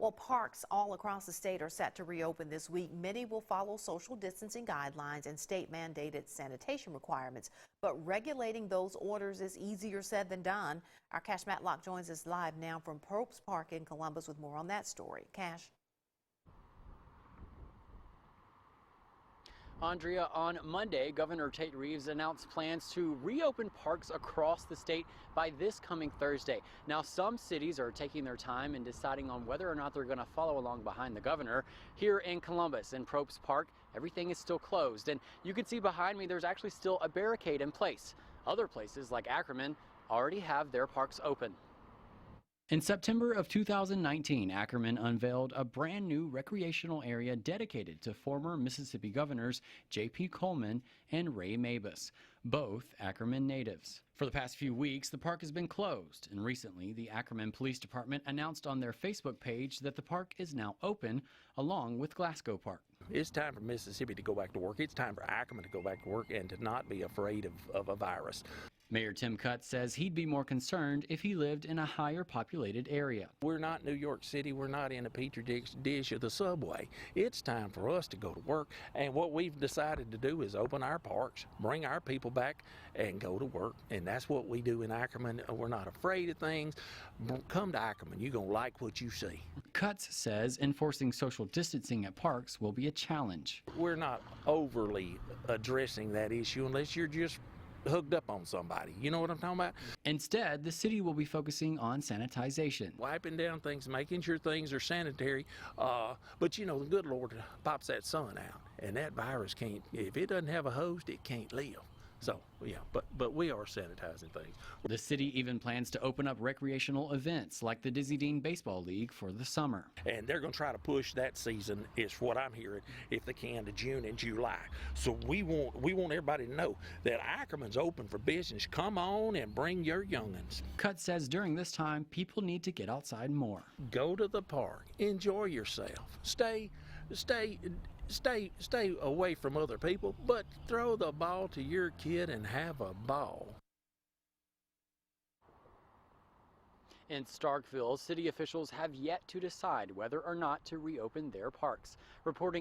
Well, parks all across the state are set to reopen this week. Many will follow social distancing guidelines and state-mandated sanitation requirements. But regulating those orders is easier said than done. Our Cash Matlock joins us live now from Probst Park in Columbus with more on that story. Cash. Andrea, on Monday, Governor Tate Reeves announced plans to reopen parks across the state by this coming Thursday. Now, some cities are taking their time in deciding on whether or not they're going to follow along behind the governor. Here in Columbus, in Probst Park, everything is still closed. And you can see behind me, there's actually still a barricade in place. Other places like Ackerman already have their parks open. In September of 2019, Ackerman unveiled a brand new recreational area dedicated to former Mississippi governors J.P. Coleman and Ray Mabus, both Ackerman natives. For the past few weeks, the park has been closed, and recently the Ackerman Police Department announced on their Facebook page that the park is now open, along with Glasgow Park. It's time for Mississippi to go back to work. It's time for Ackerman to go back to work and to not be afraid of a virus. Mayor Tim Cutts says he'd be more concerned if he lived in a higher populated area. We're not New York City. We're not in a petri dish of the subway. It's time for us to go to work. And what we've decided to do is open our parks, bring our people back, and go to work. And that's what we do in Ackerman. We're not afraid of things. Come to Ackerman. You're going to like what you see. Cutts says enforcing social distancing at parks will be a challenge. We're not overly addressing that issue unless you're just hooked up on somebody. You know what I'm talking about? Instead, the city will be focusing on sanitization. Wiping down things, making sure things are sanitary. But you know, the good Lord pops that sun out, and that virus can't, if it doesn't have a host, it can't live. So, yeah, but we are sanitizing things. The city even plans to open up recreational events like the Dizzy Dean Baseball League for the summer. And they're going to try to push that season, is what I'm hearing, if they can, to June and July. So we want everybody to know that Ackerman's open for business. Come on and bring your young'uns. Cutts says during this time, people need to get outside more. Go to the park. Enjoy yourself. Stay away from other people, but throw the ball to your kid and have a ball. In Starkville, city officials have yet to decide whether or not to reopen their parks. Reporting